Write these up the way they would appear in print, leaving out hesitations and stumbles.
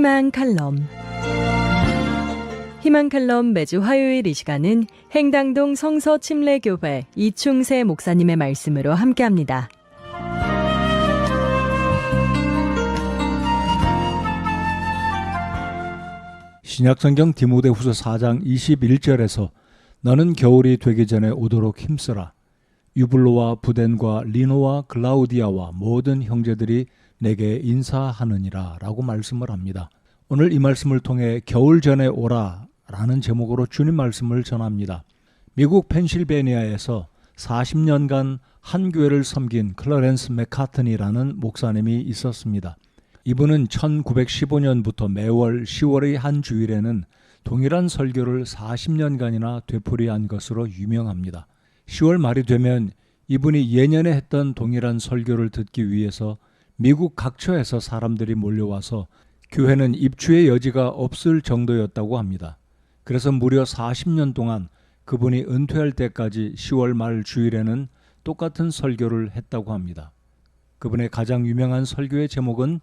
희망 칼럼. 희망 칼럼 매주 화요일 이 시간은 행당동 성서침례교회 이충세 목사님의 말씀으로 함께합니다. 신약성경 디모데후서 4장 21절에서 너는 겨울이 되기 전에 오도록 힘쓰라. 유블로와 부덴과 리노와 글라우디아와 모든 형제들이 내게 인사하느니라 라고 말씀을 합니다. 오늘 이 말씀을 통해 겨울 전에 오라 라는 제목으로 주님 말씀을 전합니다. 미국 펜실베니아에서 40년간 한 교회를 섬긴 클러렌스 맥카트니라는 목사님이 있었습니다. 이분은 1915년부터 매월 10월의 한 주일에는 동일한 설교를 40년간이나 되풀이한 것으로 유명합니다. 10월 말이 되면 이분이 예년에 했던 동일한 설교를 듣기 위해서 미국 각처에서 사람들이 몰려와서 교회는 입주의 여지가 없을 정도였다고 합니다. 그래서 무려 40년 동안 그분이 은퇴할 때까지 10월 말 주일에는 똑같은 설교를 했다고 합니다. 그분의 가장 유명한 설교의 제목은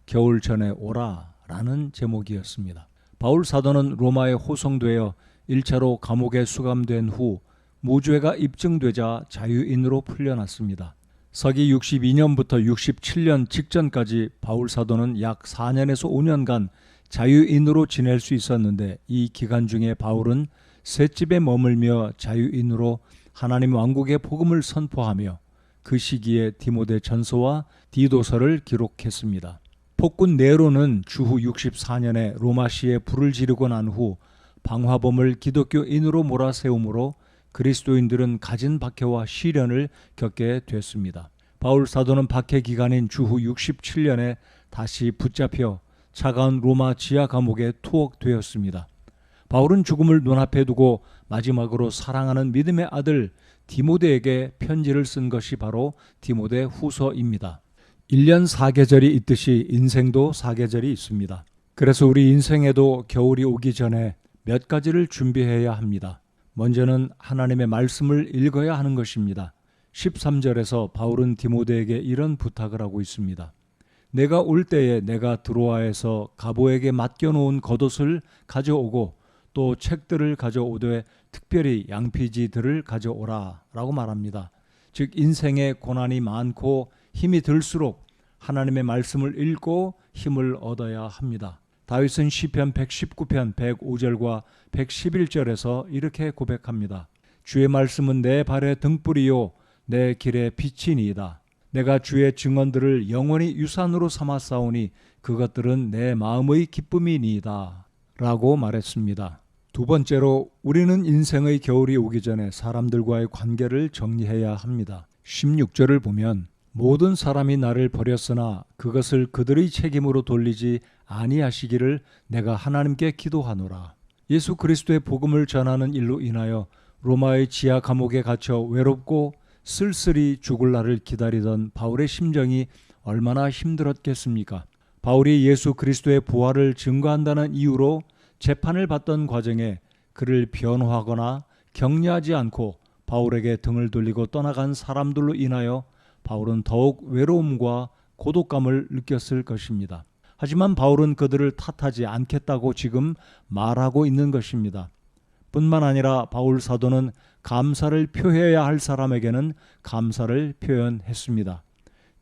겨울 전에 오라 라는 제목이었습니다. 바울 사도는 로마에 호송되어 1차로 감옥에 수감된 후 무죄가 입증되자 자유인으로 풀려났습니다. 서기 62년부터 67년 직전까지 바울 사도는 약 4년에서 5년간 자유인으로 지낼 수 있었는데 이 기간 중에 바울은 셋집에 머물며 자유인으로 하나님 왕국의 복음을 선포하며 그 시기에 디모데 전서와 디도서를 기록했습니다. 폭군 네로는 주후 64년에 로마시에 불을 지르고 난 후 방화범을 기독교인으로 몰아세우므로 그리스도인들은 가진 박해와 시련을 겪게 됐습니다. 바울 사도는 박해 기간인 주후 67년에 다시 붙잡혀 차가운 로마 지하 감옥에 투옥되었습니다. 바울은 죽음을 눈앞에 두고 마지막으로 사랑하는 믿음의 아들 디모데에게 편지를 쓴 것이 바로 디모데 후서입니다. 1년 4계절이 있듯이 인생도 4계절이 있습니다. 그래서 우리 인생에도 겨울이 오기 전에 몇 가지를 준비해야 합니다. 먼저는 하나님의 말씀을 읽어야 하는 것입니다. 13절에서 바울은 디모데에게 이런 부탁을 하고 있습니다. 내가 올 때에 내가 드로아에서 가보에게 맡겨놓은 겉옷을 가져오고 또 책들을 가져오되 특별히 양피지들을 가져오라 라고 말합니다. 즉 인생의 고난이 많고 힘이 들수록 하나님의 말씀을 읽고 힘을 얻어야 합니다. 다윗은 시편 119편 105절과 111절에서 이렇게 고백합니다. 주의 말씀은 내 발의 등불이요 내 길의 빛이니이다. 내가 주의 증언들을 영원히 유산으로 삼았사오니 그것들은 내 마음의 기쁨이니이다 라고 말했습니다. 두 번째로 우리는 인생의 겨울이 오기 전에 사람들과의 관계를 정리해야 합니다. 16절을 보면 모든 사람이 나를 버렸으나 그것을 그들의 책임으로 돌리지 아니하시기를 내가 하나님께 기도하노라. 예수 그리스도의 복음을 전하는 일로 인하여 로마의 지하 감옥에 갇혀 외롭고 쓸쓸히 죽을 날을 기다리던 바울의 심정이 얼마나 힘들었겠습니까? 바울이 예수 그리스도의 부활을 증거한다는 이유로 재판을 받던 과정에 그를 변호하거나 격려하지 않고 바울에게 등을 돌리고 떠나간 사람들로 인하여 바울은 더욱 외로움과 고독감을 느꼈을 것입니다. 하지만 바울은 그들을 탓하지 않겠다고 지금 말하고 있는 것입니다. 뿐만 아니라 바울 사도는 감사를 표해야 할 사람에게는 감사를 표현했습니다.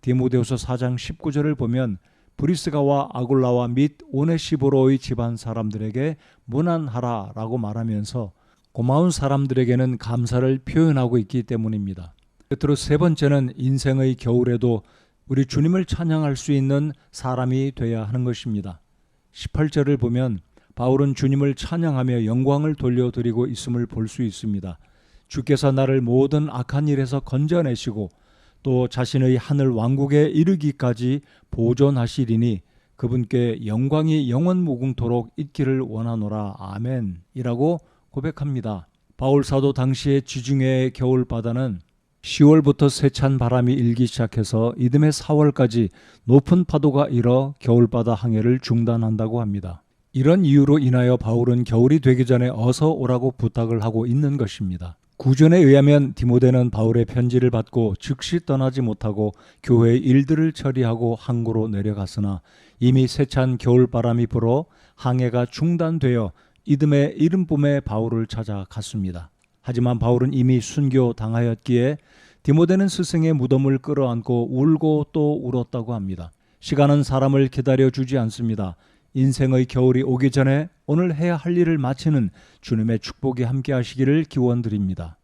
디모데후서 4장 19절을 보면 브리스가와 아굴라와 및 오네시보로의 집안 사람들에게 문안하라 라고 말하면서 고마운 사람들에게는 감사를 표현하고 있기 때문입니다. 끝으로 세 번째는 인생의 겨울에도 우리 주님을 찬양할 수 있는 사람이 되어야 하는 것입니다. 18절을 보면 바울은 주님을 찬양하며 영광을 돌려드리고 있음을 볼 수 있습니다. 주께서 나를 모든 악한 일에서 건져내시고 또 자신의 하늘 왕국에 이르기까지 보존하시리니 그분께 영광이 영원 무궁토록 있기를 원하노라. 아멘 이라고 고백합니다. 바울 사도 당시의 지중해의 겨울바다는 10월부터 세찬 바람이 일기 시작해서 이듬해 4월까지 높은 파도가 일어 겨울바다 항해를 중단한다고 합니다. 이런 이유로 인하여 바울은 겨울이 되기 전에 어서 오라고 부탁을 하고 있는 것입니다. 구전에 의하면 디모데는 바울의 편지를 받고 즉시 떠나지 못하고 교회의 일들을 처리하고 항구로 내려갔으나 이미 세찬 겨울바람이 불어 항해가 중단되어 이듬해 이른봄에 바울을 찾아갔습니다. 하지만 바울은 이미 순교당하였기에 디모데는 스승의 무덤을 끌어안고 울고 또 울었다고 합니다. 시간은 사람을 기다려주지 않습니다. 인생의 겨울이 오기 전에 오늘 해야 할 일을 마치는 주님의 축복이 함께 하시기를 기원드립니다.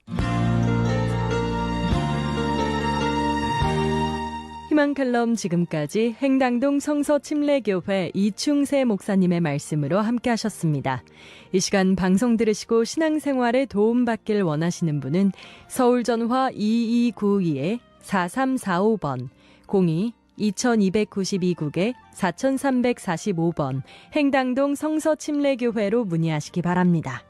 희망칼럼 지금까지 행당동 성서침례교회 이충세 목사님의 말씀으로 함께 하셨습니다. 이 시간 방송 들으시고 신앙생활에 도움받길 원하시는 분은 서울전화 2292-4345번 02-2292국에 4345번 행당동 성서침례교회로 문의하시기 바랍니다.